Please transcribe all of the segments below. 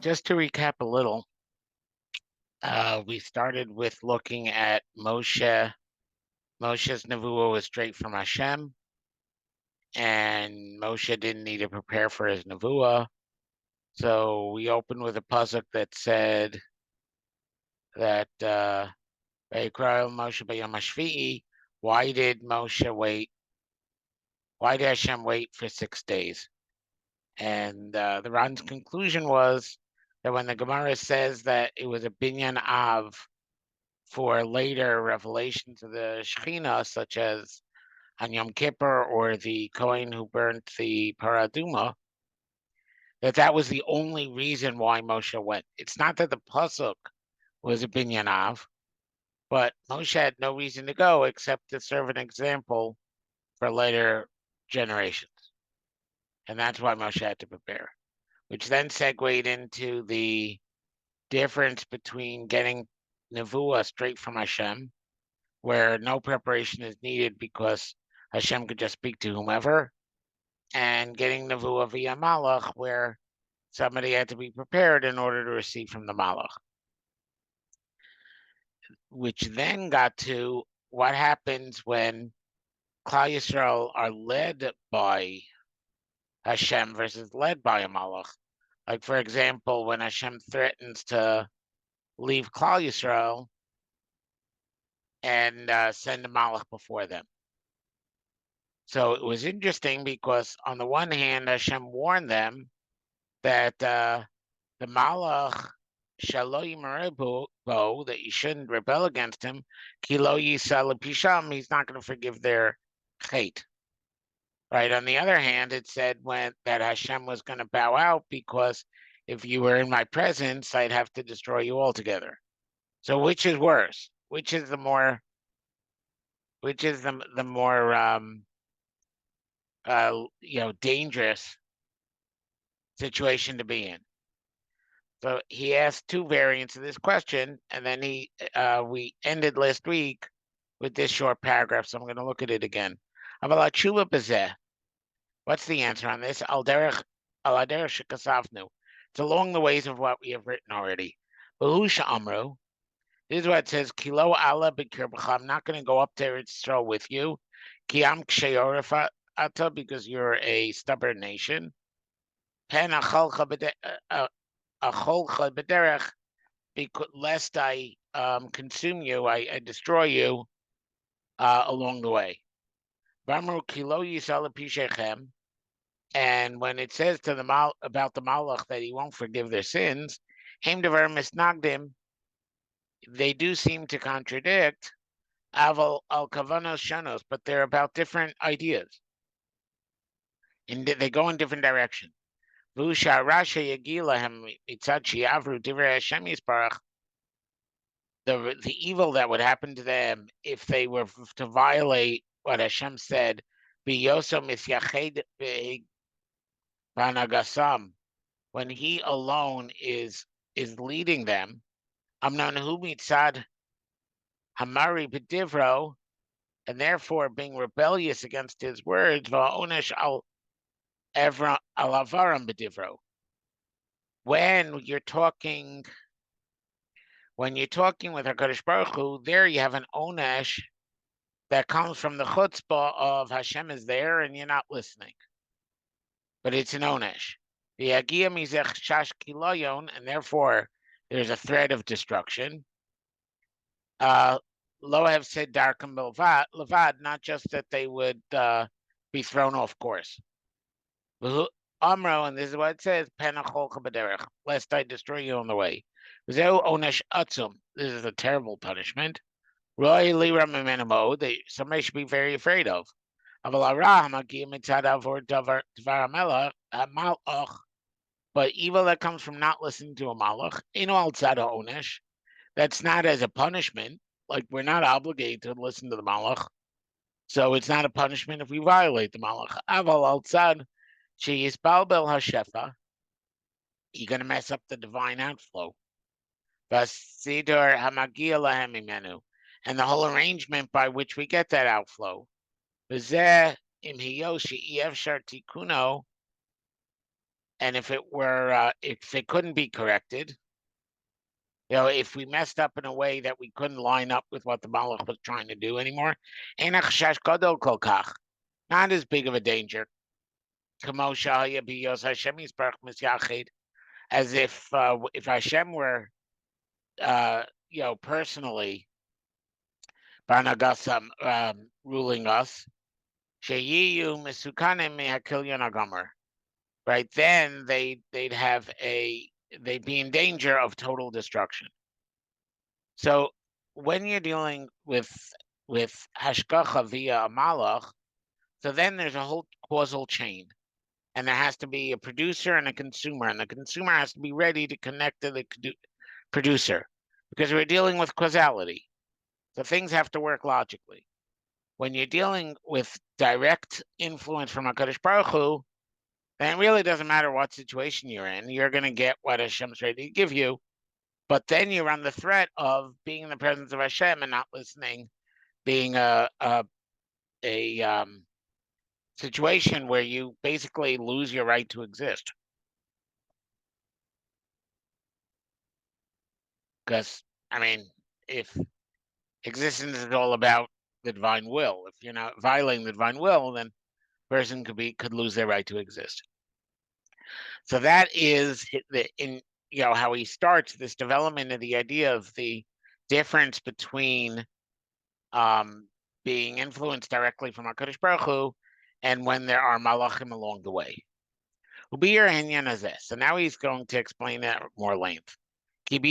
Just to recap a little, we started with looking at Moshe. Moshe's nevu'ah was straight from Hashem, and Moshe didn't need to prepare for his nevu'ah. So we opened with a pasuk that said that Vayikra Moshe b'yom hashvi'i. Why did Moshe wait? Why did Hashem wait for 6 days? And the Ran's conclusion was that when the Gemara says that it was a binyan av for later revelations of the Shekhinah, such as on Yom Kippur or the Kohen who burnt the Paraduma, that was the only reason why Moshe went. It's not that the pasuk was a binyan av, but Moshe had no reason to go except to serve an example for later generations. And that's why Moshe had to prepare, which then segued into the difference between getting nevu'ah straight from Hashem, where no preparation is needed because Hashem could just speak to whomever, and getting nevu'ah via malach, where somebody had to be prepared in order to receive from the malach. Which then got to what happens when Klal Yisrael are led by Hashem versus led by a malach. Like, for example, when Hashem threatens to leave Klal Yisrael and send a malach before them. So it was interesting because on the one hand, Hashem warned them that the malach shalo yimarebu, that you shouldn't rebel against him. Kilo yisal pisham, he's not going to forgive their hate. Right. On the other hand, it said that Hashem was going to bow out because if you were in my presence, I'd have to destroy you altogether. So which is worse? Which is the more dangerous situation to be in? So he asked two variants of this question, and then we ended last week with this short paragraph, so I'm going to look at it again. What's the answer on this? It's along the ways of what we have written already. Amru. This is what it says, Kilo Allah b'kirbacha. I'm not going to go up to Israel with you. Kiam ksheyorifata, because you're a stubborn nation. Pen acholcha b'derech, lest I consume you, I destroy you along the way. Vamru kilo yisal pishechem. And when it says to the about the malach that he won't forgive their sins, Haim devar misnagdim, they do seem to contradict aval al kavanos shanos, but they're about different ideas. They go in different directions. Vusha rasha yagilahem mitzachi avru divrei Hashem yisparach. The evil that would happen to them if they were to violate what Hashem said, biyoso misyached banagasam, when he alone is leading them, amnon hu mitzad hamari b'divro, and therefore being rebellious against his words, va'onesh al avaram b'divro. When you're talking with HaKadosh Baruch Hu, there you have an onesh that comes from the chutzpah of Hashem is there and you're not listening. But it's an onesh. And therefore there's a threat of destruction. Lo have said darkam levad, not just that they would be thrown off course. Amro, and this is what it says, lest I destroy you on the way. Onesh atzum. This is a terrible punishment. That somebody should be very afraid of. But evil that comes from not listening to a malach, that's not as a punishment. Like, we're not obligated to listen to the malach, so it's not a punishment if we violate the malach. Aval al-tzad sheyisbalbel hashefa, you're going to mess up the divine outflow. Vasidor hamagia lahem imenu, and the whole arrangement by which we get that outflow. im hiyoshi efshar tikuno, and if it couldn't be corrected, if we messed up in a way that we couldn't line up with what the Malach was trying to do anymore, not as big of a danger. As if Hashem were, personally, Barnagasam, ruling us, right? Then they'd be in danger of total destruction. So when you're dealing with hashgacha via a malach, so then there's a whole causal chain, and there has to be a producer and a consumer, and the consumer has to be ready to connect to the producer, because we're dealing with causality. So things have to work logically. When you're dealing with direct influence from HaKadosh Baruch Hu, then it really doesn't matter what situation you're in. You're going to get what Hashem's ready to give you. But then you run the threat of being in the presence of Hashem and not listening, being a situation where you basically lose your right to exist. Because, if existence is all about the divine will, if you're not violating the divine will, then a person could lose their right to exist. So that is how he starts this development of the idea of the difference between being influenced directly from HaKadosh Baruch Hu and when there are malachim along the way. So now he's going to explain that at more length. If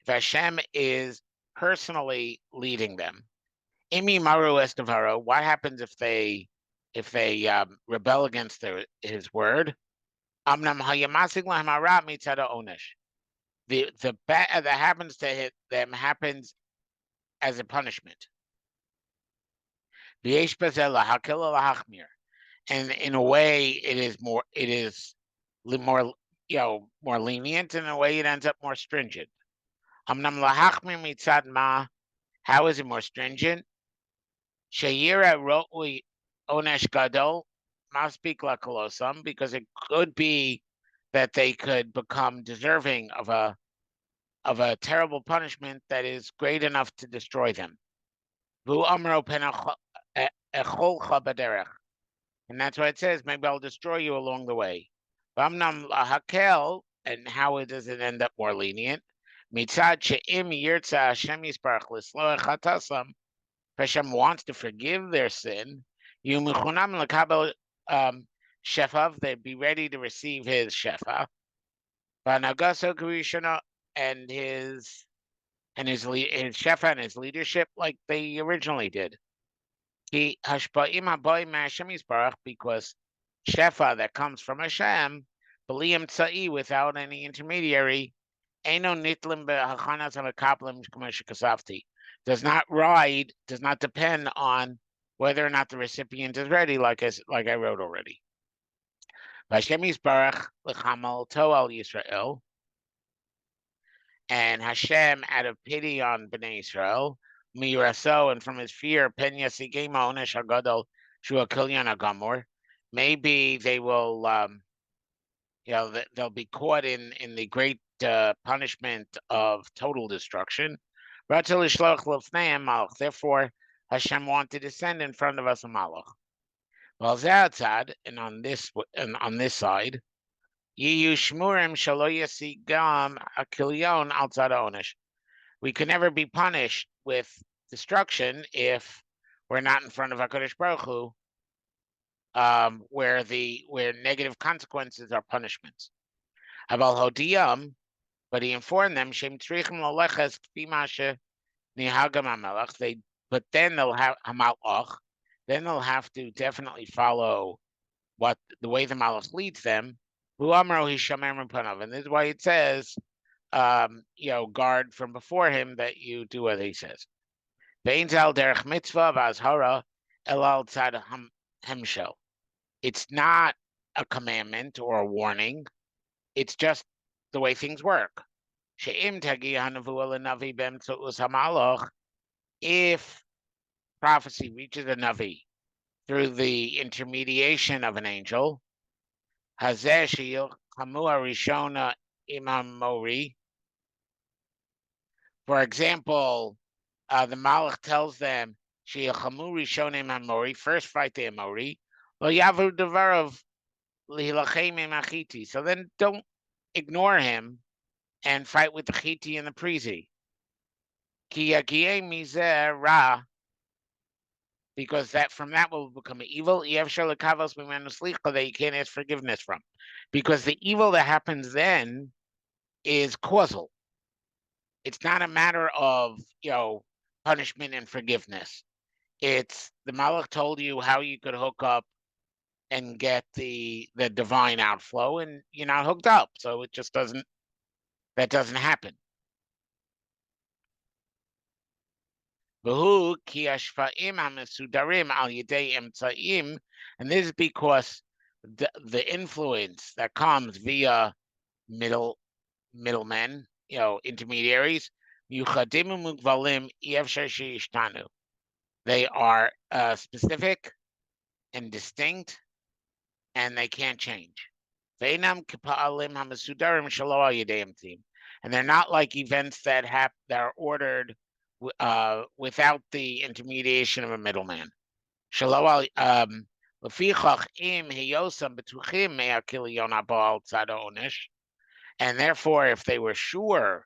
Hashem is personally leading them, what happens if they rebel against his word? The bad that happens to them happens as a punishment. And in a way, it is more lenient. In a way, it ends up more stringent. How is it more stringent? Onesh gadol must be kolosam, because it could be that they could become deserving of a terrible punishment that is great enough to destroy them. And that's why it says, maybe I'll destroy you along the way. And how does it end up more lenient? Hashem wants to forgive their sin. They'd be ready to receive his shefa. And his shefa and his leadership, like they originally did. Because shefa that comes from Hashem, without any intermediary, does not depend on whether or not the recipient is ready, like I wrote already. And Hashem, out of pity on Bnei Israel, and from his fear, maybe they will, they'll be caught in the great punishment of total destruction. Therefore, Hashem wanted to send in front of us a malach. And on this side, we can never be punished with destruction if we're not in front of HaKadosh Baruch Hu, where negative consequences are punishments. But he informed them, but then they'll have hamalach. Then they'll have to definitely follow the way the malach leads them. And this is why it says, guard from before him, that you do what he says. It's not a commandment or a warning. It's just the way things work. If prophecy reaches a Navi through the intermediation of an angel, Hazeh sheyil chamua rishona imam mori. For example, the Malach tells them, sheyil chamu rishona imam mori, first fight the Amori, lo yavu devarav lihilachem imachiti. So then don't ignore him and fight with the Chiti and the Prizi. Ki yagie mizeh ra, because that from that will become evil. That you can't ask forgiveness from, because the evil that happens then is causal. It's not a matter of punishment and forgiveness. It's the Malach told you how you could hook up and get the divine outflow, and you're not hooked up, so it just doesn't happen. And this is because the influence that comes via middlemen, intermediaries, they are specific and distinct, and they can't change. And they're not like events that are ordered without the intermediation of a middleman. And therefore, if they were sure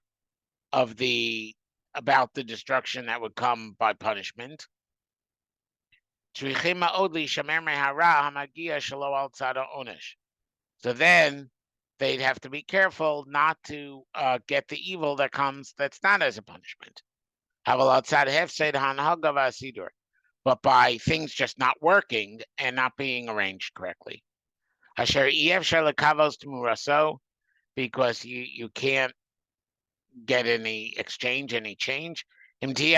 about the destruction that would come by punishment, so then they'd have to be careful not to get the evil that comes that's not as a punishment. But by things just not working and not being arranged correctly. Because you can't get any exchange, any change. If the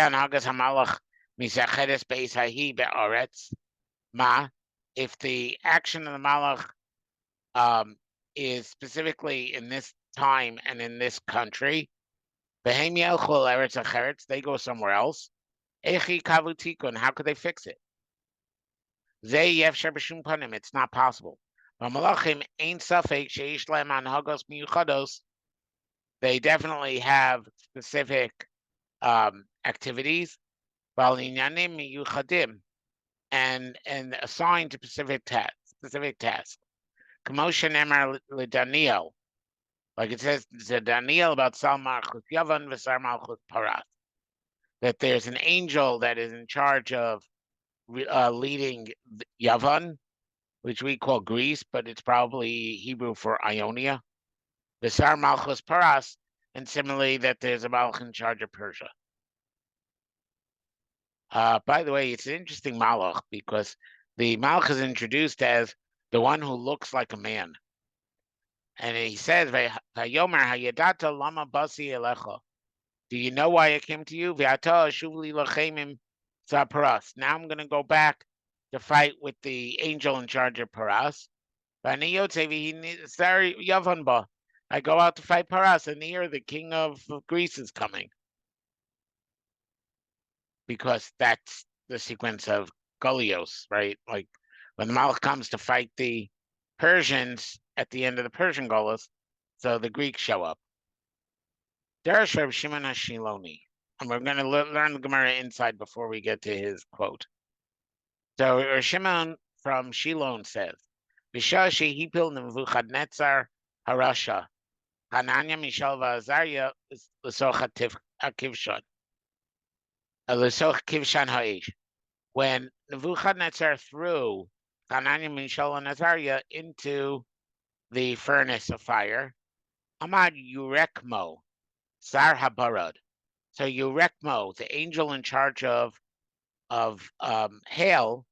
action of the Malach is specifically in this time and in this country, they go somewhere else. How could they fix it? It's not possible. They definitely have specific activities, and assigned to specific tasks. Daniel, like it says to Daniel about Sal Malchus Yavan v'Sar Malchus Paras, that there's an angel that is in charge of leading Yavan, which we call Greece, but it's probably Hebrew for Ionia. V'Sar Malchus Paras, and similarly that there's a Malach in charge of Persia. By the way, it's an interesting Malach because the Malach is introduced as the one who looks like a man. And he says, Vayomer hayadata lama basi elecha. Do you know why I came to you? Now I'm going to go back to fight with the angel in charge of Paras. I go out to fight Paras, and here the king of Greece is coming. Because that's the sequence of Golios, right? Like when the Malach comes to fight the Persians at the end of the Persian Golios, so the Greeks show up. Derashos Reb Shimon HaShiloni, and we're going to learn the Gemara inside before we get to his quote. So Reb Shimon from Shilon says, "B'shah shehipil Nebuchadnezzar harasha, Hananya Mishael v'Azariah l'soch akivshon, l'soch kivshan ha'ish." When Nebuchadnezzar threw Hananya, Mishael, and Azariah into the furnace of fire, Amad Yurekmo, Sar Habarad. So Yurekmo, the angel in charge of hail,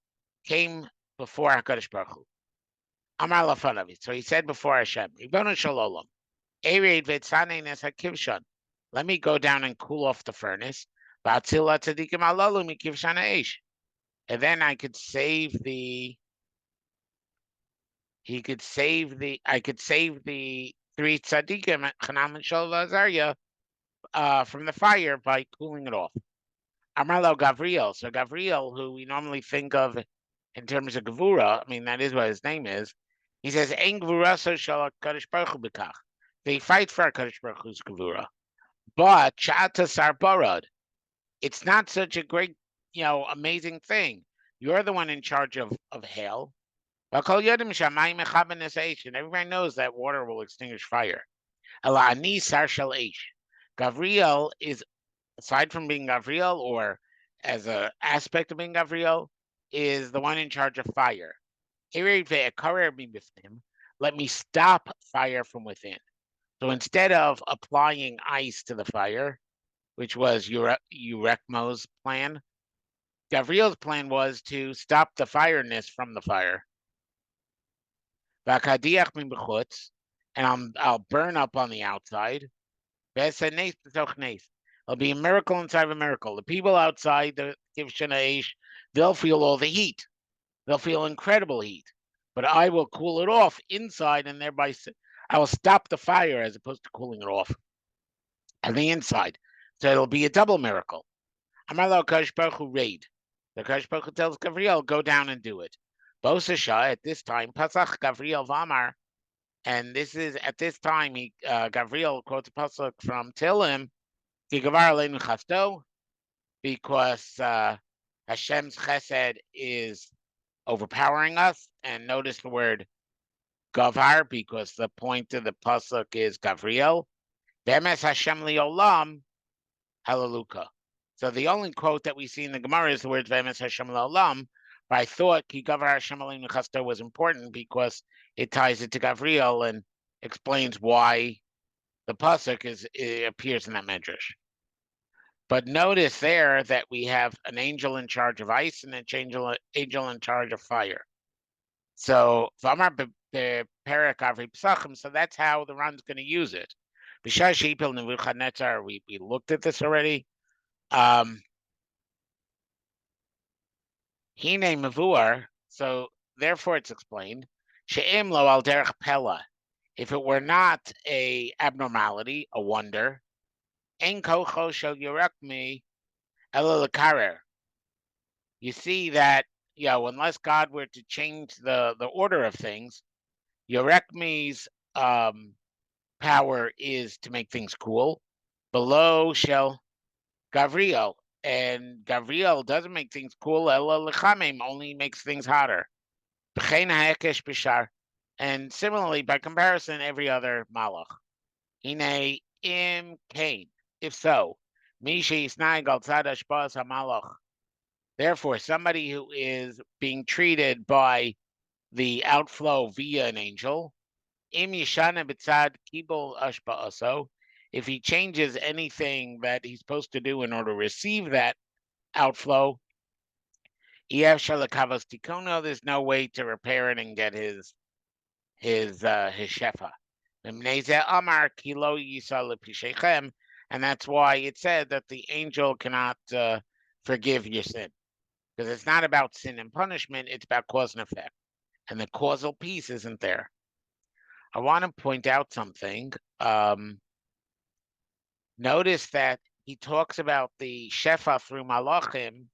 came before HaKadosh Baruch Hu. Amar Lafanavi. So he said before Hashem, Ribono Shalom, Ereid Vetzanenes HaKivshan. Let me go down and cool off the furnace. Ba'atzil Tzadikim Alalu Mikivshan Ha'esh. And then I could save the I could save the 3 tzaddikim, Chanam, Mishael, Azariah, from the fire by cooling it off. Amarlo Gavriel. So Gavriel, who we normally think of in terms of Gevura, I mean, that is what his name is. He says, Ein Gevura so shall HaKadosh Baruch Hu b'kach. They fight for HaKadosh Baruch Hu's Gevura. But Chata Sarbarad, it's not such a great, amazing thing. You're the one in charge of hail. And everybody knows that water will extinguish fire. Gavriel is, aside from being Gavriel, or as an aspect of being Gavriel, is the one in charge of fire. Let me stop fire from within. So instead of applying ice to the fire, which was Urekmo's plan, Gavriel's plan was to stop the fireness from the fire. And I'll burn up on the outside. It'll be a miracle inside of a miracle. The people outside the Kivshana Aish, they'll feel all the heat. They'll feel incredible heat. But I will cool it off inside, and thereby I will stop the fire as opposed to cooling it off on the inside. So it'll be a double miracle. Amar Kadosh Baruch Hu raid. The Kadosh Baruch Hu tells Gavriel, go down and do it. Bosasha, at this time, Pasach Gavriel Vamar, and this is at this time, Gavriel quotes a pasuk from Tehillim, Kigavar Aleinu Chasto, because Hashem's chesed is overpowering us. And notice the word Gavar, because the point of the pasuk is Gavriel. Bemes Hashem Liolam, Hallelujah. So the only quote that we see in the Gemara is the words Bemes Hashem Liolam. But I thought Ki Gavar Hashem Aleinu Chasto was important because it ties it to Gavriel and explains why the pasuk appears in that medrash. But notice there that we have an angel in charge of ice and an angel in charge of fire. So Vamar the Perak Avri Psachim. So that's how the Ran's going to use it. We looked at this already. Hine Mevuar, so therefore it's explained. She'im lo al derech pella. If it were not a abnormality, a wonder, en kocho shel yorekmi ela lekarer. You see that, unless God were to change the order of things, yorekmi's power is to make things cool. Below shel Gavriel. And Gavriel doesn't make things cool. Ela lechamim only makes things hotter. And similarly, by comparison, every other malach. Hine im kain. If so, therefore, somebody who is being treated by the outflow via an angel, im yishana b'tzad kibul ashba'aso, if he changes anything that he's supposed to do in order to receive that outflow, there's no way to repair it and get his shefa. And that's why it said that the angel cannot forgive your sin. Because it's not about sin and punishment, it's about cause and effect. And the causal piece isn't there. I want to point out something. Notice that he talks about the shefa through malachim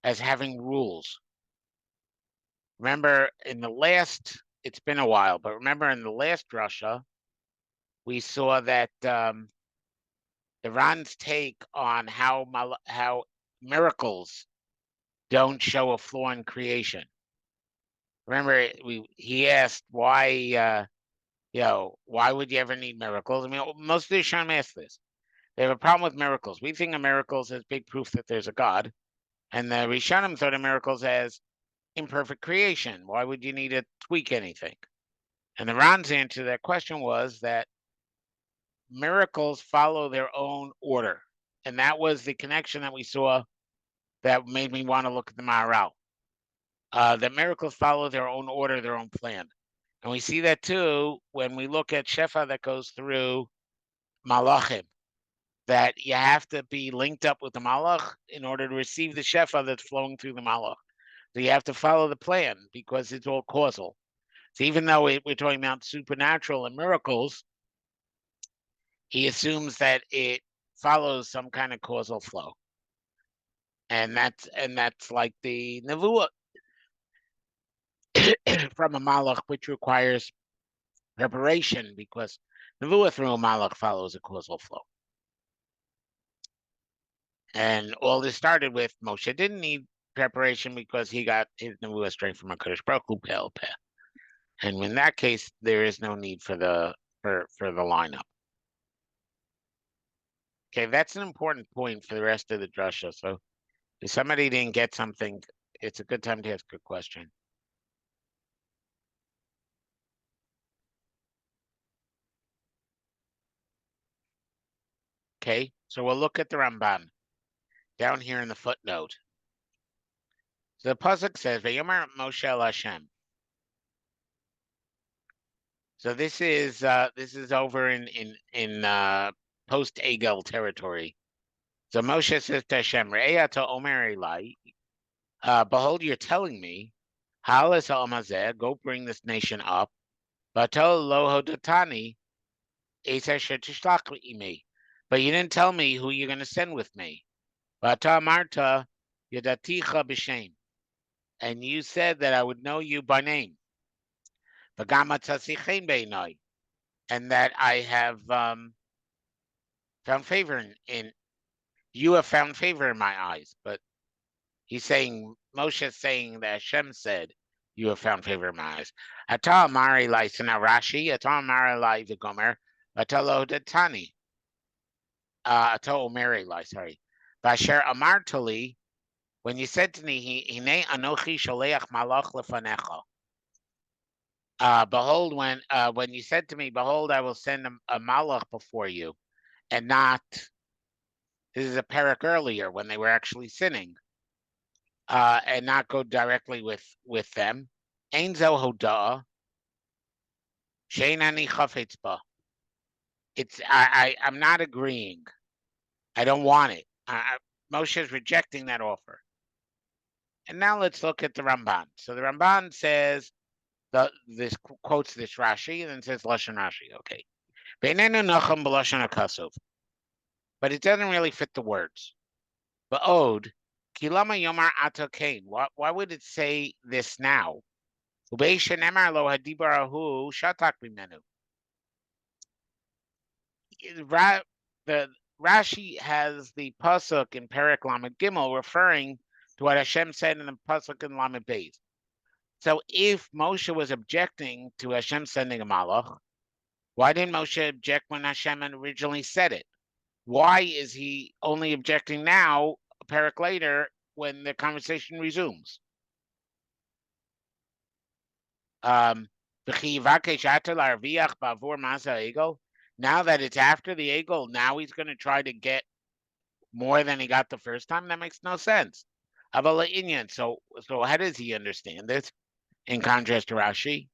as having rules. Remember, it's been a while, but remember in the last Derashah, we saw that the Ran's take on how miracles don't show a flaw in creation. Remember, he asked why, why would you ever need miracles? I mean, most of the Rishonim ask this. They have a problem with miracles. We think of miracles as big proof that there's a God. And the Rishonim thought of miracles as imperfect creation. Why would you need to tweak anything? And the Ran's answer to that question was that miracles follow their own order. And that was the connection that we saw that made me want to look at the Maharal. That miracles follow their own order, their own plan. And we see that too when we look at Shefa that goes through Malachim, that you have to be linked up with the Malach in order to receive the Shefa that's flowing through the Malach. So you have to follow the plan because it's all causal. So even though we're talking about supernatural and miracles, he assumes that it follows some kind of causal flow. And that's like the nevu'ah from a malach, which requires preparation, because nevu'ah through a malach follows a causal flow. And all this started with Moshe didn't need preparation because he got his nevu'ah straight from a Kodesh Baruch Hu Peh. And in that case, there is no need for the lineup. Okay, that's an important point for the rest of the drasha. So if somebody didn't get something, it's a good time to ask a question. Okay, so we'll look at the Ramban down here in the footnote. So the pasuk says, "Vayomer Moshe el Hashem." So this is over in post Egel territory. So Moshe says to Hashem, "Re'eh ata omer elai, behold, you're telling me, Halas ha'amazeh, go bring this nation up. Bato lo hodatani, Esar shetishlach imi. But you didn't tell me who you're going to send with me. Bata marta yadaticha b'shem. And you said that I would know you by name. V'gama tzasichein beinai. And that I have found favor in you have found favor in my eyes. But he's saying, Moshe is saying that Hashem said, you have found favor in my eyes. Ata amari lai sana Rashi, ata amari lai v'gomer, ata lo datani. Ata omeri lai, sorry. Vasher amartali, when you said to me, hine anochi sholeach malach lefanecha. Behold, when you said to me, behold, I will send a malach before you, and not, this is a parak earlier when they were actually sinning, and not go directly with them. Ein zo hodah, shein ani chafetz ba. I'm not agreeing. I don't want it. Moshe is rejecting that offer. And now let's look at the Ramban. So the Ramban says, this quotes this Rashi and then says Lashon Rashi. Okay. But it doesn't really fit the words. But Ode, Kilama Yomar Ato Kain. Why would it say this now? Shatak bimenu. The Rashi has the pasuk in Perek Lamed Gimel referring to what Hashem said in the pasuk in Lamed Beis. So if Moshe was objecting to Hashem sending a malach, why didn't Moshe object when Hashem originally said it? Why is he only objecting now, a parak later, when the conversation resumes? Now that it's after the egel, now he's going to try to get more than he got the first time? That makes no sense. So how does he understand this? In contrast to Rashi,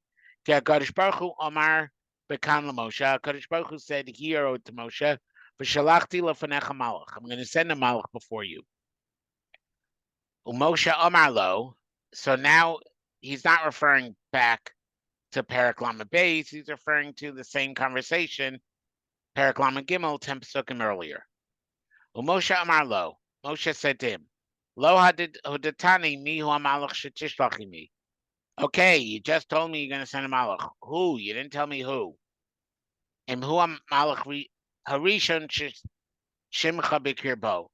Kadosh Baruch Hu Omar Bekan LaMoshe. Kadosh Baruch Hu said, "Hear to Moshe, v'shalachti lefanecha malach. I'm going to send a malach before you." Moshe Omar Lo. So now he's not referring back to Perek Lamed Beis. He's referring to the same conversation, Perek Lamed Gimel, 10 pesukim earlier. Moshe Omar Lo. Moshe said to him, Lo hadatani mi hu hamalach shetishlachi mi. Okay, you just told me you're going to send a malach. Who? You didn't tell me who. And who malach harishon shimcha bikirbo?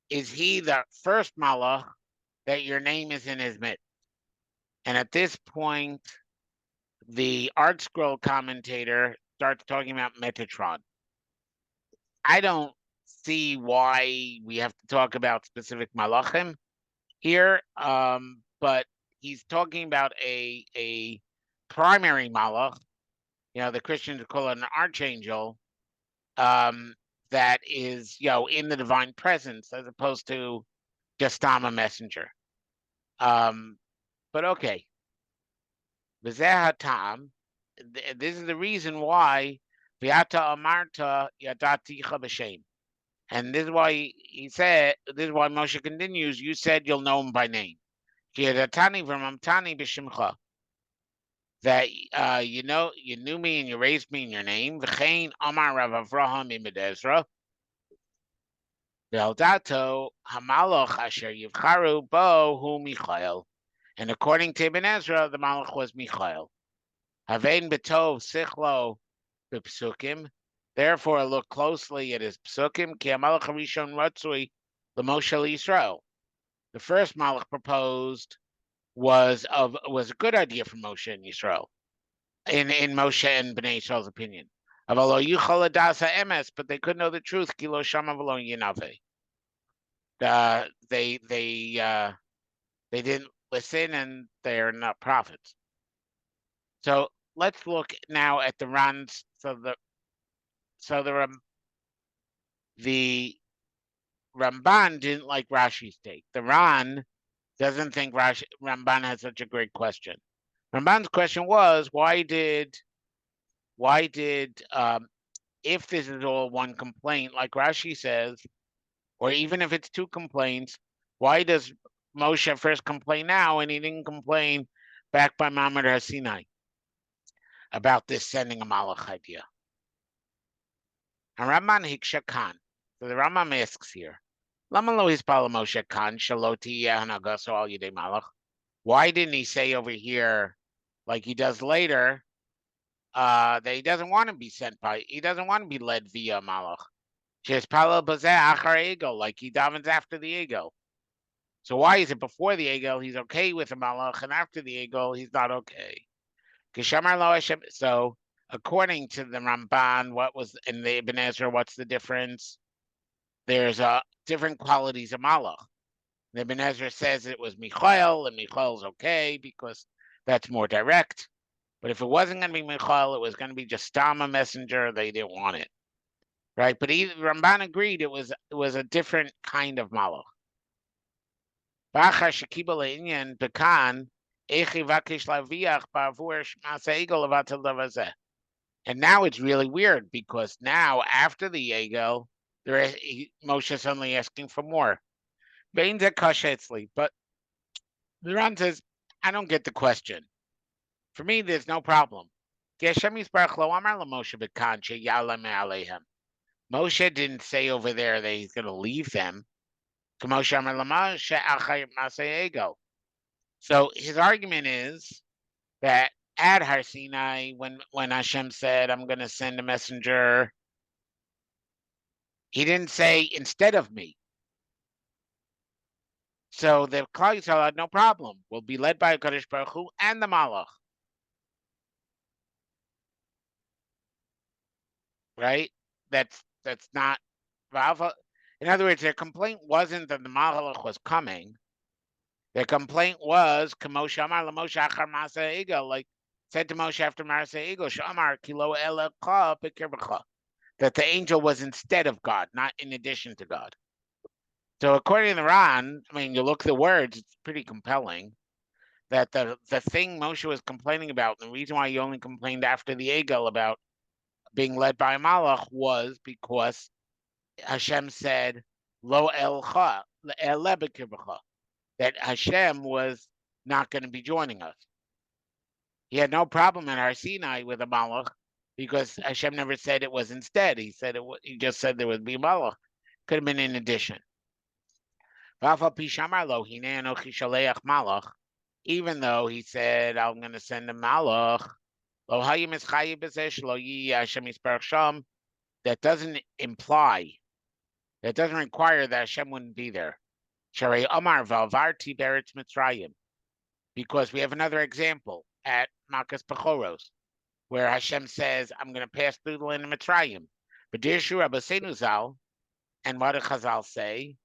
Is he the first malach that your name is in his midst? And at this point, the Art Scroll commentator starts talking about Metatron. I don't see why we have to talk about specific malachim here, but he's talking about a primary malach. The Christians call it an archangel, that is, in the divine presence, as opposed to just a messenger. But okay. This is the reason why Viata Amarta Yadaticha B'Shem. And this is why this is why Moshe continues, you said you'll know him by name. Yadatani v'ramamtani b'shimcha. That you knew me and you raised me in your name. V'chein Amar Rav Avraham Imid Ezra. Ve'aldato hamalach asher yivcharu bo hu Michael. And according to Ibn Ezra, the malach was Michael. Havein betov sichlo b'psukim. Therefore, look closely at his psukim. Ki hamalach harishon ratzui l'Moshe Yisrael. The first malach proposed was a good idea for Moshe and Yisrael, in Moshe and Bnei Yisrael's opinion. Avalo yuchal adasa emes, but they couldn't know the truth. Kilo shama v'lo yinave. They didn't listen, and they're not prophets. So let's look now at the Ran's. The Ramban didn't like Rashi's take. The Ran doesn't think Ramban has such a great question. Ramban's question was, why did if this is all one complaint, like Rashi says, or even if it's two complaints, why does Moshe first complain now and he didn't complain back by Mamad HaSinai about this sending a malach idea? And Ramban Hiksha Khan. So the Rambam asks here, Lama lo hispala Moshe Khan shaloti yehanagas al yidei malach. Why didn't he say over here, like he does later, that he doesn't want to be he doesn't want to be led via malach. Like he davens after the ego. So why is it before the ego he's okay with the malach, and after the ego he's not okay? So according to the Ramban, what was in the Ibn Ezra, what's the difference? There's different qualities of malach. The Ibn Ezra says it was Michael, and Michael's okay because that's more direct. But if it wasn't going to be Michael, it was going to be just Stama messenger. They didn't want it, right? But Ramban agreed it was a different kind of malach. And now it's really weird because now after the Egel, Moshe is suddenly asking for more. But the Ran says, I don't get the question. For me, there's no problem. Moshe didn't say over there that he's going to leave them. So his argument is that at Har Sinai, when Hashem said, I'm going to send a messenger, he didn't say instead of me. So the Klal Yisrael had no problem. Will be led by Kadosh Baruch Hu and the Malach. Right? That's not. In other words, their complaint wasn't that the Malach was coming. Their complaint was, like said to Moshe after Maraseh Ego, that the angel was instead of God, not in addition to God. So according to the Ran, I mean, you look at the words, it's pretty compelling that the thing Moshe was complaining about, and the reason why he only complained after the Egel about being led by a Malach was because Hashem said, Lo elcha, that Hashem was not going to be joining us. He had no problem in Har Sinai with a Malach because Hashem never said it was instead. He just said there would be a Malach. Could have been in addition. Even though he said, I'm going to send a Malach, that doesn't imply, that doesn't require that Hashem wouldn't be there. Because we have another example at Makas Pachoros, where Hashem says, I'm going to pass through the land of Mitzrayim. But Dirshu Rabbeinu Zal, and what did Chazal say?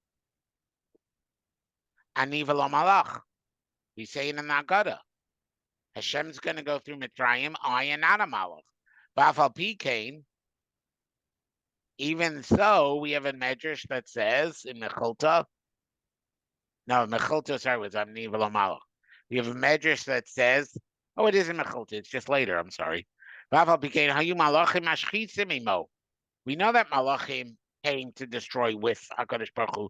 Ani v'lo malach. We say in the Nagada. Hashem's going to go through Mitzrayim, I am not a malach. Bafal Pikain, even so, we have a medrash that says in Mechilta, sorry, was Ani v'lo malach. We have a medrash that says, it isn't Mechilta, it's just later, I'm sorry. We know that Malachim came to destroy with HaKadosh Baruch Hu.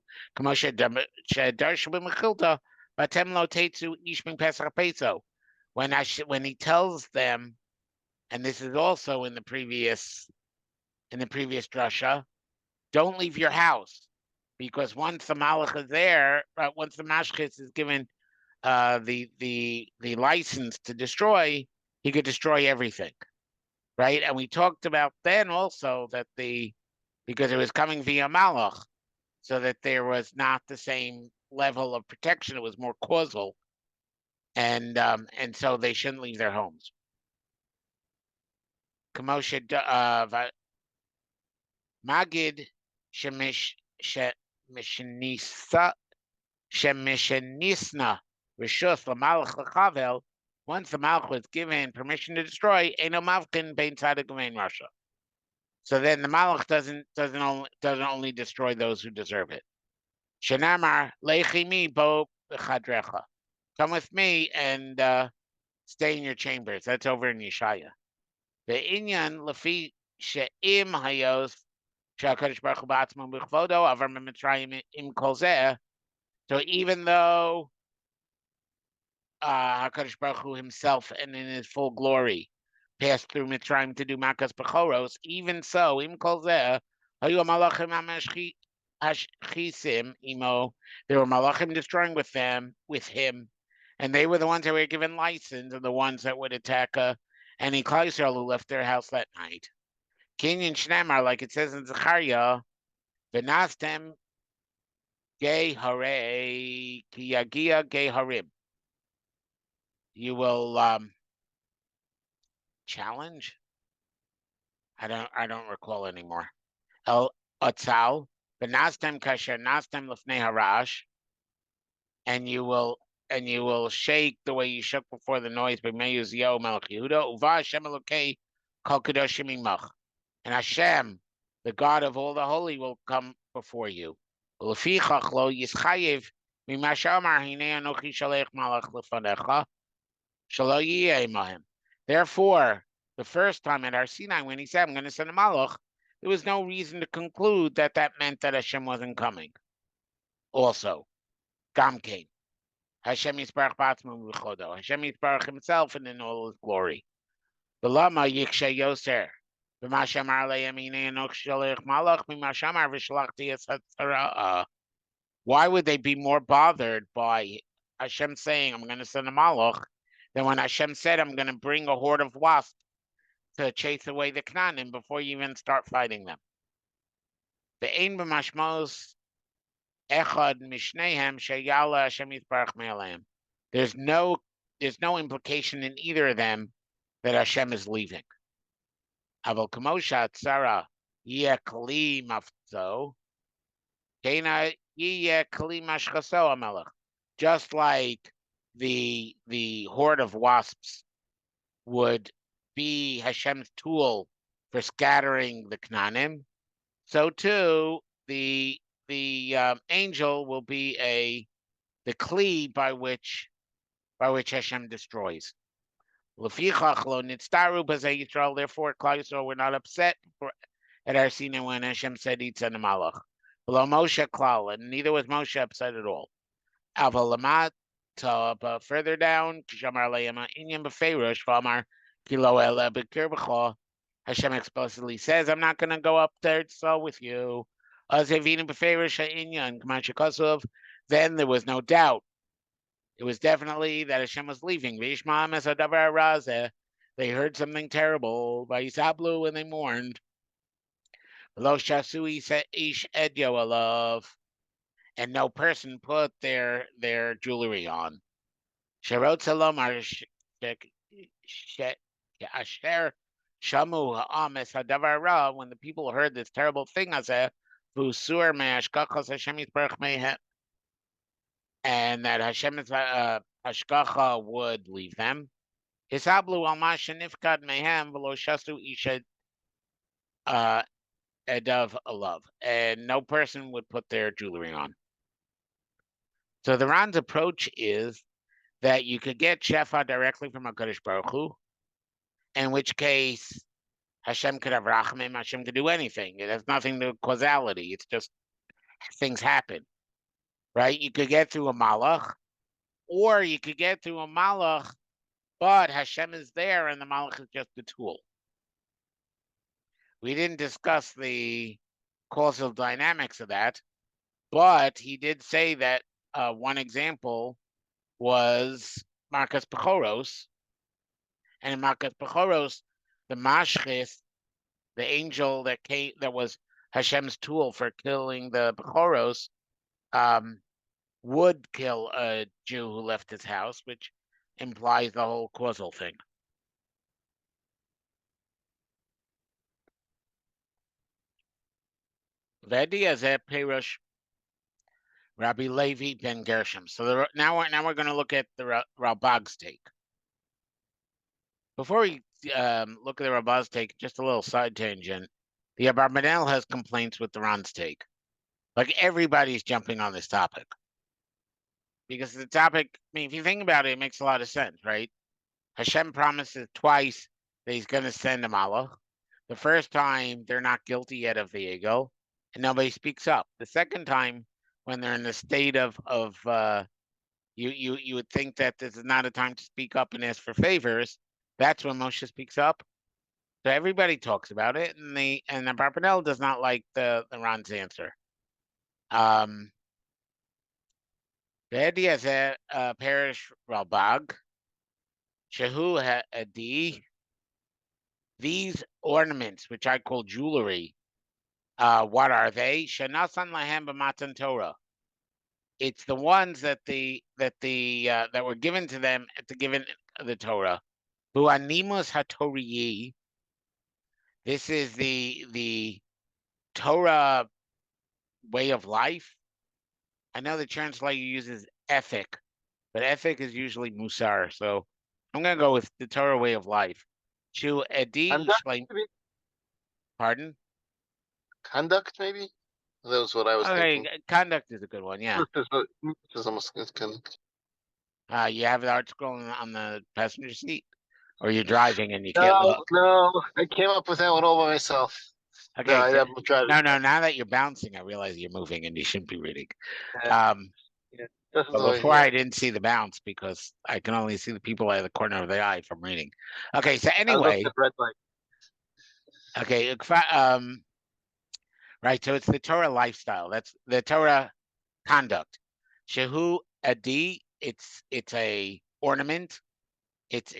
When he tells them, and this is also in the previous drasha, don't leave your house. because once the malach is there, once the mashchis is given the license to destroy, he could destroy everything, right? And we talked about then also that because it was coming via malach, so that there was not the same level of protection. It was more causal, and so they shouldn't leave their homes. Kamosha Magid Shemish Shemishnisa Shemishanisna Rishus Lamalach Lachavel. Once the Malach was given permission to destroy, Eno Mavkin Bein Tzaddik Uvein Rasha. So then the Malach doesn't only destroy those who deserve it. Shenamar Lechimi Bo Chadrecha. Come with me and stay in your chambers. That's over in Yeshaya. The Inyan Lafi She'im Hayos Shakadosh Baruch Hu B'atzmo B'chvodo Avar Mitzrayim Im Kol Zeh. So even though HaKadosh Baruch Hu himself and in his full glory passed through Mitzrayim to do Makas Bechoros, even so, Im Kol Zeh Hayu Malachim Hashchisim Imo. There were Malachim destroying with him, and they were the ones that were given license and the ones that would attack any Klal Yisrael who left their house that night. Kinyan Shnemar, like it says in Zechariah, V'nastem Gei Harei Ki Yagia Gei Harib. You will challenge. I don't recall anymore. El Atzal V'nastem Kasher Nastem Lefnei Harash, and you will shake the way you shook before the noise. B'meyuz Yo Melech Yehuda Uva Hashem Elokei Kol Kadoshim Imach. And Hashem, the God of all the holy, will come before you. Therefore, the first time at Har Sinai, when he said, I'm going to send a malach, there was no reason to conclude that meant that Hashem wasn't coming. Also, Gamkein. Hashem Yisbarach B'atzmo V'chodo. Hashem Yisbarach himself and in all his glory. The Lama Yikshe Yoser. Why would they be more bothered by Hashem saying, I'm going to send a malach, than when Hashem said, I'm going to bring a horde of wasps to chase away the Canaanim before you even start fighting them? There's no implication in either of them that Hashem is leaving. Aval Kamosha Tzara Yeh Kli Mafzo, Kena Yeh Kli Mashchaso Amelech. Just like the horde of wasps would be Hashem's tool for scattering the Knaanim, so too the angel will be the Kli by which Hashem destroys. Therefore, Klal Yisrael were not upset at Har Sinai when Hashem said he'd send a malach. Below Moshe klal, and neither was Moshe upset at all. But further down, Hashem explicitly says, I'm not going to go up there with you. Then there was no doubt. It was definitely that Hashem was leaving. They heard something terrible. And they mourned. And no person put their jewelry on. When the people heard this terrible thing, and that Hashem's hashgacha would leave them. Hisablu al mashenifkad mehem v'lo shasu isha edav alav, and no person would put their jewelry on. So the Ran's approach is that you could get shefa directly from HaKadosh Baruch Hu, in which case Hashem could have rachamim, Hashem could do anything. It has nothing to do with causality. It's just things happen. Right? You could get through a malach, or you could get through a malach, but Hashem is there and the malach is just a tool. We didn't discuss the causal dynamics of that, But he did say that one example was Marcus Bechoros, and in Marcus Bechoros, the Mashchis, the angel that was Hashem's tool for killing the Bechoros, would kill a Jew who left his house, which implies the whole causal thing. Vedi Azeh Perush Rabbi Levi ben Gershom. So now we're going to look at the Ralbag's take. Before we look at the Ralbag's take, just a little side tangent. The Abarbanel has complaints with the Ron's take. Like everybody's jumping on this topic. Because the topic, I mean, if you think about it, it makes a lot of sense, right? Hashem promises twice that he's going to send a malach. The first time, they're not guilty yet of the ego, and nobody speaks up. The second time, when they're in the state of you would think that this is not a time to speak up and ask for favors. That's when Moshe speaks up. So everybody talks about it, and the Barbanel does not like the Ron's answer. The idea is that Parish Ralbag, Shehu Adi, these ornaments, which I call jewelry, what are they? Shanasan lahem b'matan Torah. It's the ones that were given to them at the given the Torah. Bu animus hatoriyi. This is the Torah way of life. I know the translator uses ethic, but ethic is usually musar. So I'm going to go with the Torah way of life. Shu edi shleim. Pardon? Conduct, maybe? That was what I was thinking. Conduct is a good one, yeah. It's almost conduct. You have the art scroll on the passenger seat? Or you're driving and you can't look? No, I came up with that one all by myself. Okay, no, I'm driving. No, now that you're bouncing, I realize you're moving and you shouldn't be reading. Yeah. But before I didn't see the bounce because I can only see the people out of the corner of the eye from reading. Okay, so anyway. Red light. Okay, right, so it's the Torah lifestyle. That's the Torah conduct. Shehu adi, it's a ornament. It's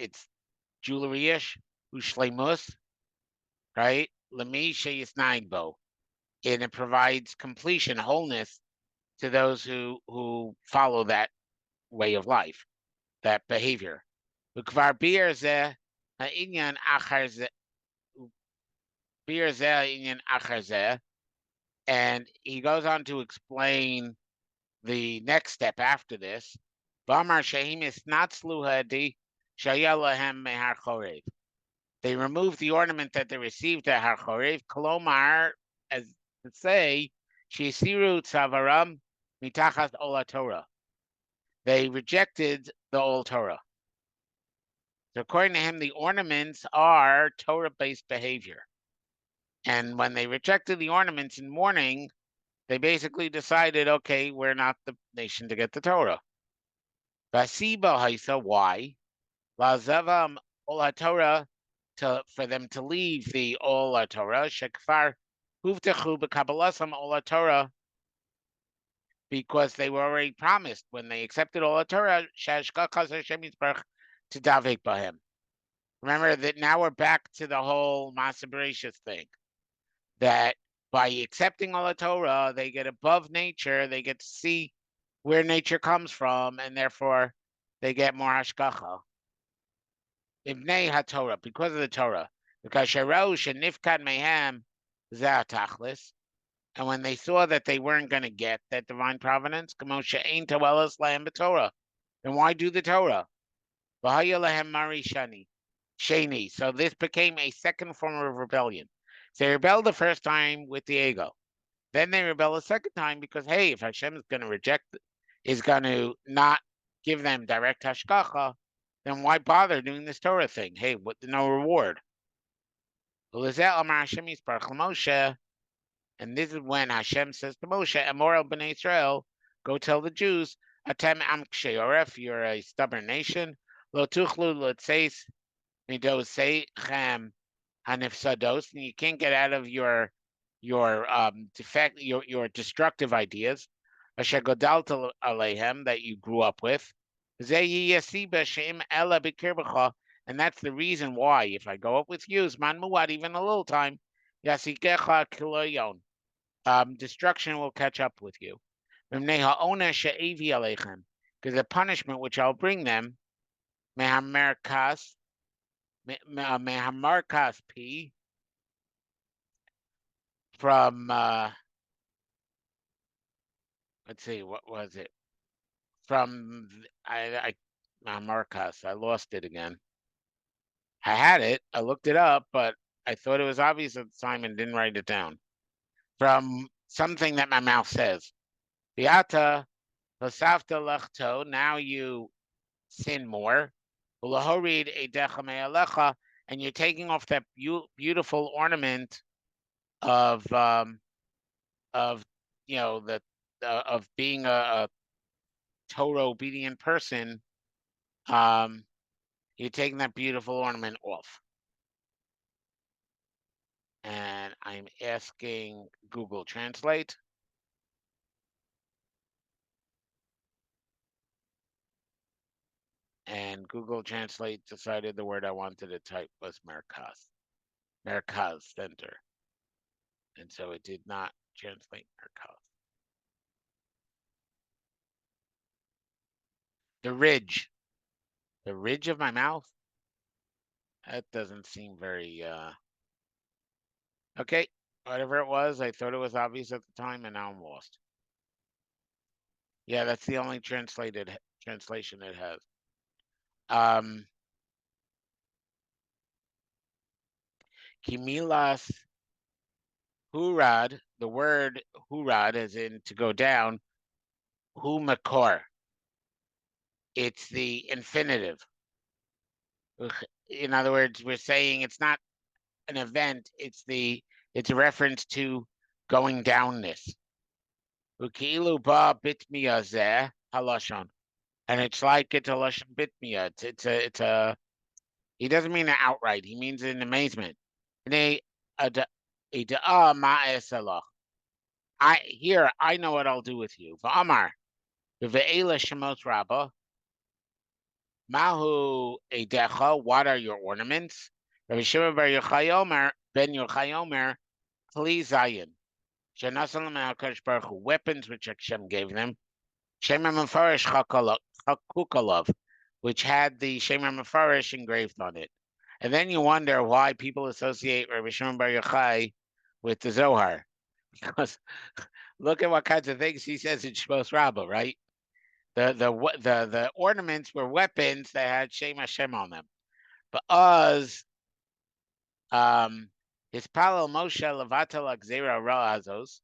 jewelry-ish. Ushleimus, right? Lemi sheyisnaigbo. And it provides completion, wholeness to those who follow that way of life, that behavior. Ukvar bir zeh ha'inyan achar zeh, bir zeh ha'inyan achar zeh. And he goes on to explain the next step after this. Bamar shehim isnatzlu hadi shaya lahem mehar chorev. They removed the ornament that they received at har chorev. Kolomar, as to say, shesiru tzavaram mitachas ola Torah. They rejected the old Torah. So according to him, the ornaments are Torah-based behavior. And when they rejected the ornaments in mourning, they basically decided, okay, we're not the nation to get the Torah. Vasiba haisa, why? Lazavam ola Torah, for them to leave the ola Torah. Shekfar huvtechu b'kabbalasam ola Torah, because they were already promised when they accepted ola Torah, shashkachas Hashem yisbarach to davek b'hem. Remember that now we're back to the whole Masa Bereshis thing, that by accepting all the Torah, they get above nature, they get to see where nature comes from, and therefore they get more hashgacha. Ibnei HaTorah, because of the Torah, because Sherosh and Nifkad Mehem Zatachlis, and when they saw that they weren't going to get that divine providence, Kamosha Ein Toelas Lahem B'Torah, then why do the Torah? V'haya Lahem Mari Sheni. So this became a second form of rebellion. So they rebelled the first time with the ego. Then they rebel a second time because, hey, if Hashem is going to reject, is going to not give them direct hashgacha, then why bother doing this Torah thing? Hey, what? No reward. And this is when Hashem says to Moshe, Amoral b'nei Israel, go tell the Jews, Atem am ksheyoref, you're a stubborn nation. Lo tuchlu l'tzeis midos seichem hanifsados, and you can't get out of your defect, your destructive ideas. asher godalta aleihem, that you grew up with. Zeyi yasiba she'im ela b'kirbecha, and that's the reason why, if I go up with you, zman muad, even a little time, yasikecha kiloyon, destruction will catch up with you. Because the punishment which I'll bring them, mehamarkas p, from let's see, what was it? From Marcos, I lost it again. I had it, I looked it up, but I thought it was obvious at the time and didn't write it down. From something that my mouth says. Viata Hosafta lechto, now you sin more. Ulahorid edecha me'alecha, and you're taking off that beautiful ornament of the of being a Torah obedient person. You're taking that beautiful ornament off. And I'm asking Google Translate. And Google Translate decided the word I wanted to type was Merkaz. Merkaz, center. And so it did not translate Merkaz. The ridge. The ridge of my mouth? That doesn't seem very, okay. Whatever it was, I thought it was obvious at the time, and now I'm lost. Yeah, that's the only translation it has. Kimilas hurad, the word hurad, as in to go down, hu makor. It's the infinitive. In other words, we're saying it's not an event, it's a reference to going downness. Ukilu ba bitmiya zeh halashon. And it's like it's a lashon bitmiya. It's a he doesn't mean it outright, he means it in amazement. I know what I'll do with you. V'amar, v've'ela shemos rabba, mahu edecha, what are your ornaments? Rabbi Shimon bar Yochai Omer, ben Yochai Omer, kli zayin, shenasalam HaKadosh Baruch Hu, weapons which Hashem gave them, Shemer Mefarish Chakukalov, which had the Shemer Mefarish engraved on it. And then you wonder why people associate Rabbi Shimon bar Yochai with the Zohar, because look at what kinds of things he says in Shmos Rabbah, right? The ornaments were weapons that had Shem Hashem on them. But his Palal Moshe Levatel Gzera Ra'azos.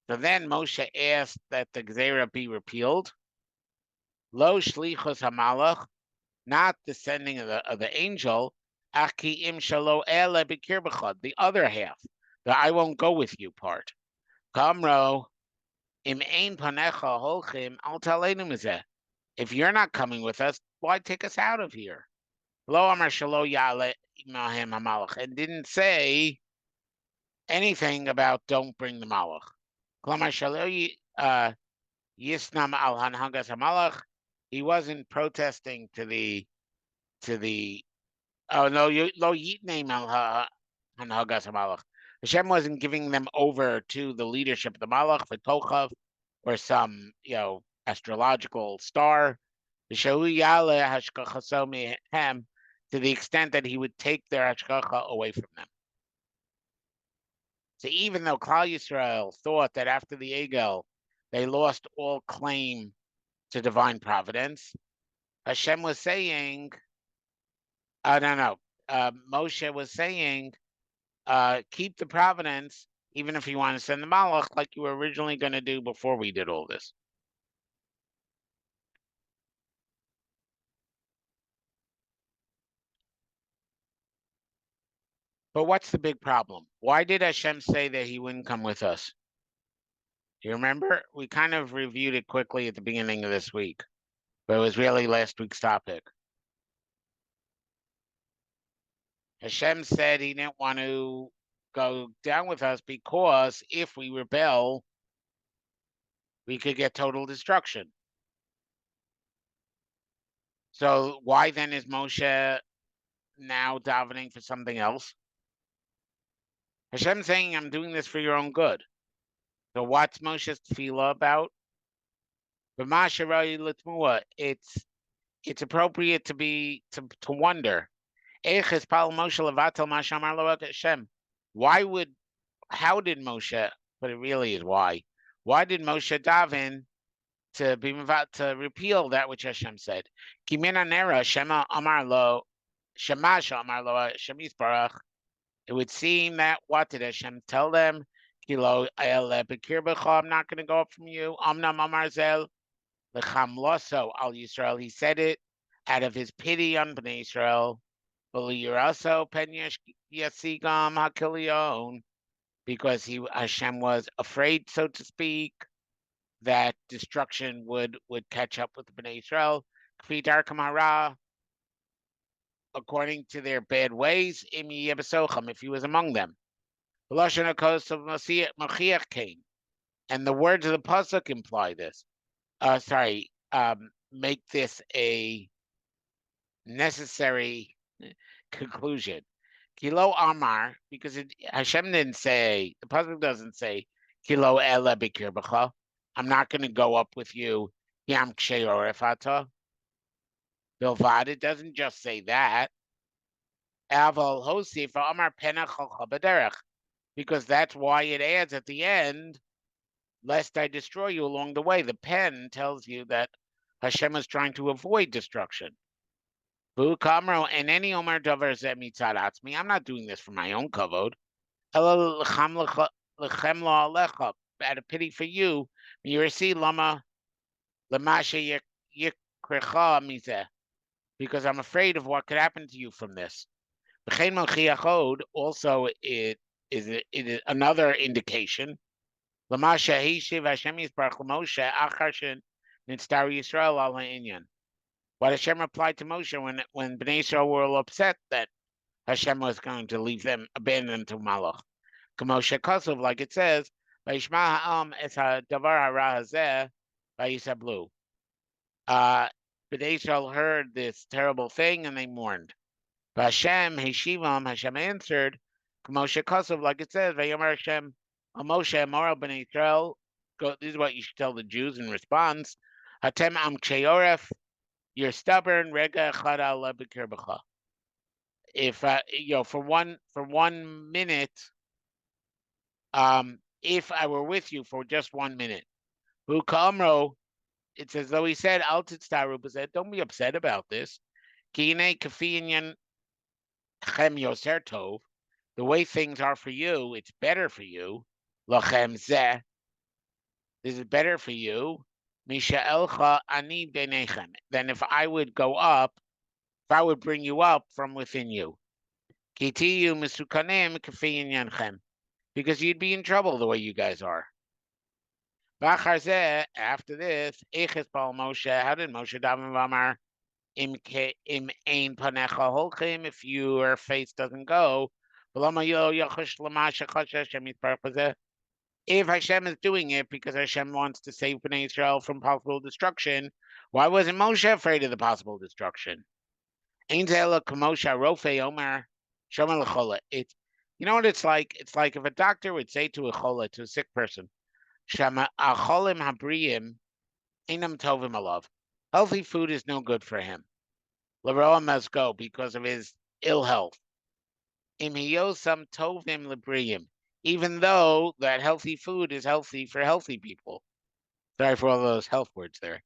So then Moshe asked that the Gzera be repealed. Lo Shlichos Hamalach, not the sending of the angel. Aki im shalo ele b'kirbechad, the other half, the I won't go with you part. Kamro im ein panecha holchim al taleinu mizeh. If you're not coming with us, why take us out of here? Lo amar shalo yale imahem hamalach, and didn't say anything about don't bring the malach. Klamar shalo yisnam al hanhagas hamalach. He wasn't protesting to the oh no, lo yitname al hanhagas hamalach. Hashem wasn't giving them over to the leadership of the malach for Tochav or some astrological star. To the extent that he would take their hashgacha away from them. So even though Klal Yisrael thought that after the Egel, they lost all claim to divine providence, Hashem was saying, Moshe was saying, keep the providence, even if you want to send the Malach like you were originally going to do before we did all this. But what's the big problem? Why did Hashem say that he wouldn't come with us? Do you remember? We kind of reviewed it quickly at the beginning of this week, but it was really last week's topic. Hashem said he didn't want to go down with us because if we rebel, we could get total destruction. So why then is Moshe now davening for something else? Hashem saying, I'm doing this for your own good. So what's Moshe's tefillah about? It's appropriate to wonder. How did Moshe, but it really is why did Moshe daven to repeal that which Hashem said? It would seem that what did Hashem tell them? I'm not going to go up from you. Al Yisrael. He said it out of his pity on Bnei Israel. Because Hashem was afraid, so to speak, that destruction would catch up with Bnei Israel. According to their bad ways, if he was among them. And the words of the pasuk imply this. Make this a necessary conclusion. Kilo Amar, because Hashem didn't say, the pasuk doesn't say, Kilo Ela Bikir B'cha, I'm not going to go up with you, Yam Ksheyorefata. Bilvad, it doesn't just say that. Aval Hosif Amar Penach Baderech, because that's why it adds at the end, lest I destroy you along the way. The pen tells you that Hashem is trying to avoid destruction. And any Omer Dover Zemitzadatzmi, I'm not doing this for my own kavod. Out of pity for you, Lama Lamasha Yikrecha Mize, because I'm afraid of what could happen to you from this. Also, it is another indication. Lamasha Hishiv Hashem Yisbarach Moshe Acharshin Nitzdar Yisrael Al Ha'inyan. What Hashem replied to Moshe when Bnei Israel were all upset that Hashem was going to leave them, abandon them to Malach. Moshe Kosov, like it says, Vayishma ha'am es ha'davar hara hazeh vayisablu. Bnei Israel heard this terrible thing and they mourned. Hashem Hashivam, Hashem answered, Moshe Kosov, like it says, Vayomer Hashem Moshe Amar Bnei Israel. This is what you should tell the Jews in response. Hatem am ksheyoref. You're stubborn. Rega echad ala b'kir b'cha. If for 1 minute, if I were with you for just 1 minute, who kamro, it's as though he said, Al titztaru, but said, don't be upset about this. Kine kafiyan chem yoser tov. The way things are for you, it's better for you. Lachem zeh. This is better for you. Misha'elcha ani b'nechem. Than if I would go up, if I would bring you up from within you. Kitiyu misukanim kafiyin yanchem. Because you'd be in trouble the way you guys are. After this, Moshe, how did Moshe daven v'amar im ein panecha holchim, if your face doesn't go? If Hashem is doing it because Hashem wants to save Bnei Israel from possible destruction, why wasn't Moshe afraid of the possible destruction? It's, you know what it's like? It's like if a doctor would say to a sick person, healthy food is no good for him. Laroa must go because of his ill health. Even though that healthy food is healthy for healthy people. Sorry for all those health words there.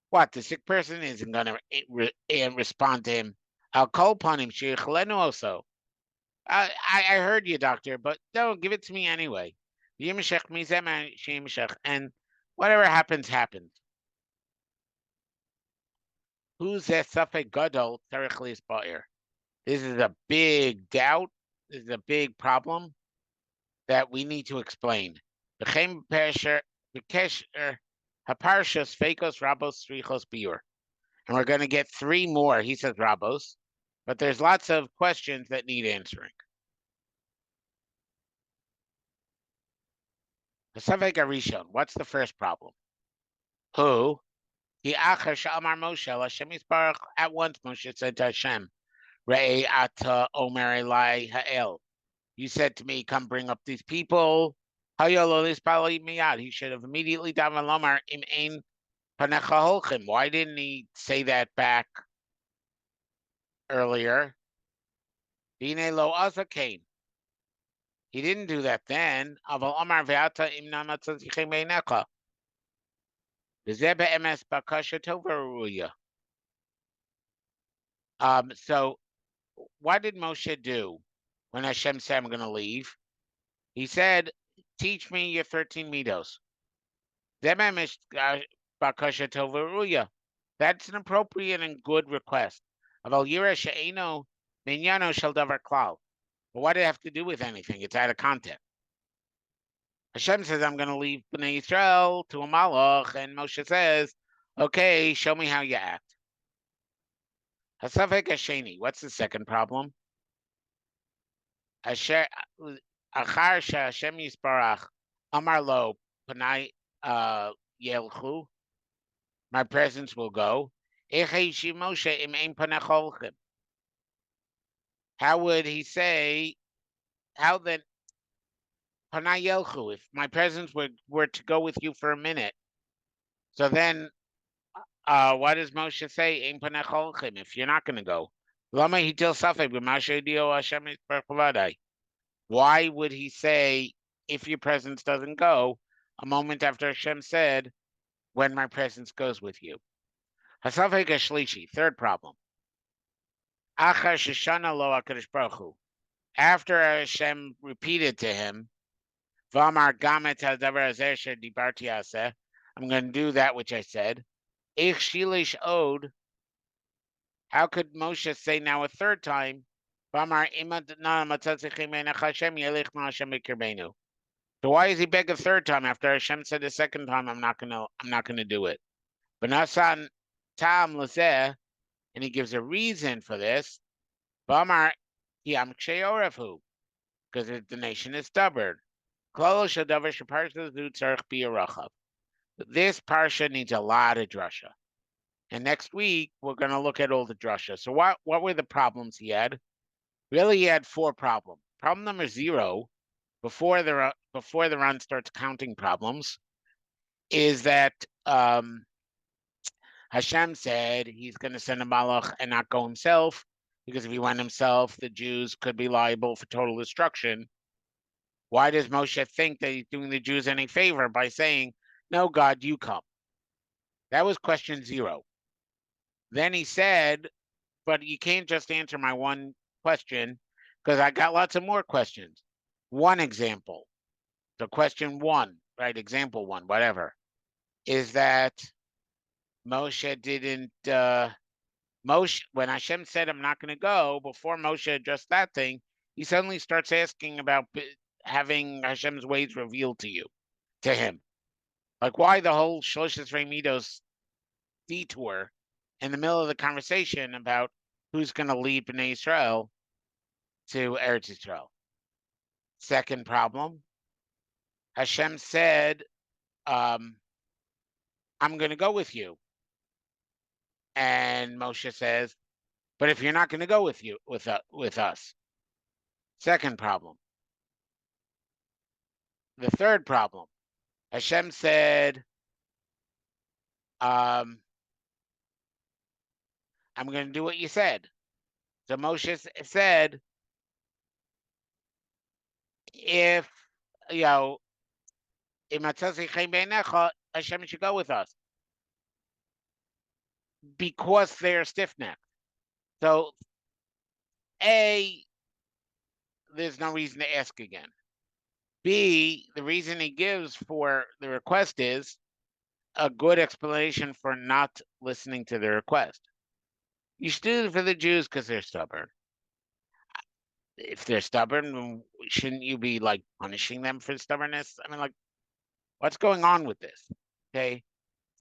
What, the sick person isn't going to respond to him. I'll call upon him. Also. I heard you, doctor, but no, give it to me anyway. And whatever happens, happens. Who's that suffix gadol tzarich lisba'ir? This is a big doubt. This is a big problem that we need to explain. And we're going to get 3 more. He says rabos, but there's lots of questions that need answering. Hasavek Arishon, what's the first problem? Who? He Acher Shamar Moshe, Hashem Yisbarach, at once Moshe said to Hashem, Re'e ata omer elai ha'el. You said to me, come bring up these people. He should have immediately done Lomar im ein panecha holchim. Why didn't he say that back earlier? Bine lo azakain. He didn't do that then. Aval omar ve'ata im namatzazichem beinecha. V'zeh be'emes bakasha tova ruya. So what did Moshe do when Hashem said, I'm going to leave? He said, teach me your 13 midos. That's an appropriate and good request. But what did it have to do with anything? It's out of context. Hashem says, I'm going to leave Bnei Yisrael to a malach, and Moshe says, okay, show me how you act. Hasafek Hasheni, what's the second problem? Achar Hashem Yisbarach Amar Lo Panai Yelchu, my presence will go. How would he say, how then, Panai Yelchu, if my presence were to go with you for a minute? So then, what does Moshe say? If you're not going to go. Why would he say, if your presence doesn't go, a moment after Hashem said, when my presence goes with you? Hasafek Shlishi, third problem. After Hashem repeated to him, I'm going to do that which I said. How could Moshe say now a third time? So why is he beg a third time after Hashem said the second time, I'm not gonna do it? But Nasan Tam Lazeh, and he gives a reason for this. Because the nation is stubborn. This parsha needs a lot of drasha. And next week we're going to look at all the drasha. So what were the problems he had? Really, he had 4 problems. Problem number 0, before the run starts counting problems, is that Hashem said he's going to send a malach and not go himself, because if he went himself, the Jews could be liable for total destruction. Why does Moshe think that he's doing the Jews any favor by saying, no, God, you come? That was question 0. Then he said, but you can't just answer my one question, because I got lots of more questions. One example, so question 1, right, example 1, whatever, is that Moshe didn't, when Hashem said, I'm not going to go, before Moshe addressed that thing, he suddenly starts asking about having Hashem's ways revealed to him. Like, why the whole Shloshes Midos detour in the middle of the conversation about who's going to lead Bnei Yisrael to Eretz Yisrael? Second problem, Hashem said, I'm going to go with you. And Moshe says, but if you're not going to go with us. Second problem. The third problem, Hashem said, I'm going to do what you said. So Moshe said, if, Hashem should go with us, because they're stiff-necked. So, A, there's no reason to ask again. B, the reason he gives for the request is a good explanation for not listening to the request. You should do it for the Jews because they're stubborn. If they're stubborn, shouldn't you be like punishing them for stubbornness? I mean, like, what's going on with this? Okay.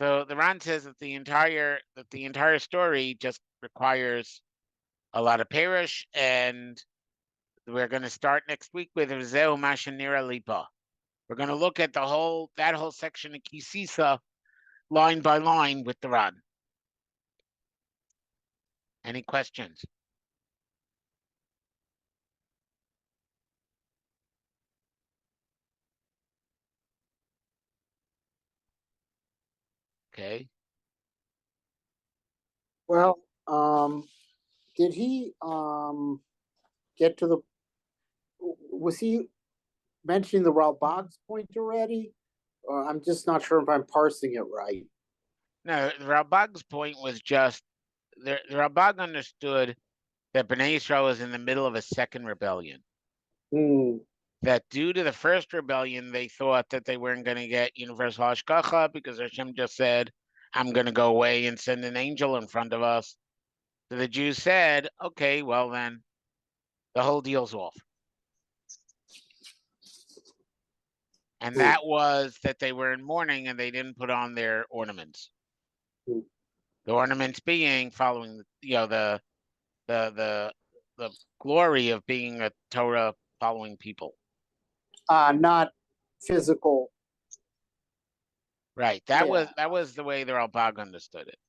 So the Ran says that the entire story just requires a lot of parish, and we're going to start next week with Zeu Mashanira Lipa. We're going to look at that whole section of Kisisa line by line with the Ran. Any questions? Okay. Well, did he get to the? Was he mentioning the Ralbag's point already? I'm just not sure if I'm parsing it right. No, the Ralbag's point was just the Ralbag understood that Bnei Yisrael was in the middle of a second rebellion. That due to the first rebellion, they thought that they weren't going to get universal hashgacha because Hashem just said, I'm going to go away and send an angel in front of us. So the Jews said, okay, well then, the whole deal's off. And that was that they were in mourning and they didn't put on their ornaments. The ornaments being following, the glory of being a Torah following people. Not physical. Right. That was the way the Ralbag understood it.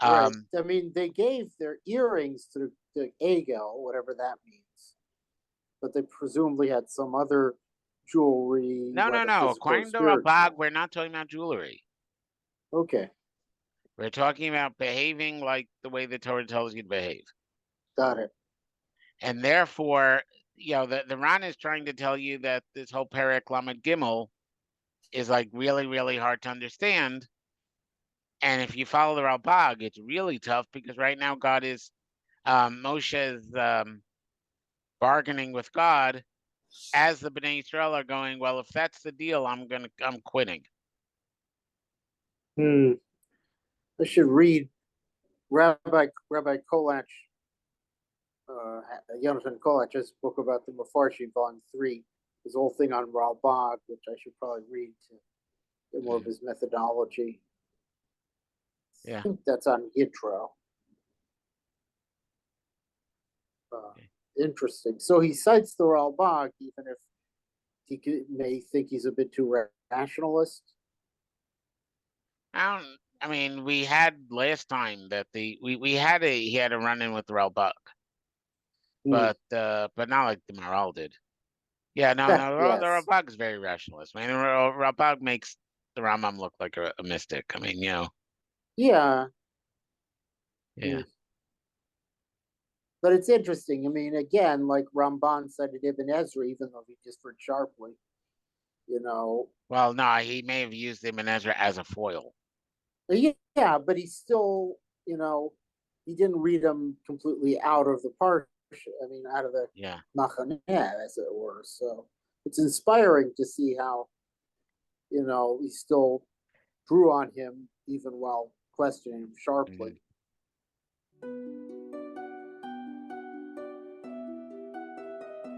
Right. I mean, they gave their earrings to the Egel, whatever that means, but they presumably had some other jewelry. No. According to Ralbag, we're not talking about jewelry. Okay. We're talking about behaving like the way the Torah tells you to behave. Got it. And therefore, the Ran is trying to tell you that this whole Perek Lamed Gimel is like really, really hard to understand. And if you follow the Ralbag, it's really tough because right now God is, Moshe is bargaining with God as the Bnei Yisrael are going, well, if that's the deal, I'm quitting. I should read Rabbi Kolach, Jonathan Kolach's book about the Mefarshim, Volume 3, his whole thing on Ralbag, which I should probably read to get more of his methodology. Yeah. I think that's on Yitro. Interesting. So he cites the Ralbag, even if he may think he's a bit too rationalist. I mean, we had last time that he had a run-in with the Ralbag, but not like the Maral did. Yeah, no, yes. The Ralbag is very rationalist. I mean, the Ralbag makes the Rambam look like a mystic. I mean, Yeah. Yeah. But it's interesting. I mean, again, like Ramban said at Ibn Ezra, even though he differed sharply, Well, no, he may have used Ibn Ezra as a foil. Yeah, but he still, he didn't read him completely out of the parsha. I mean, out of the machaneh, as it were. So it's inspiring to see how, he still drew on him even while questioning him sharply.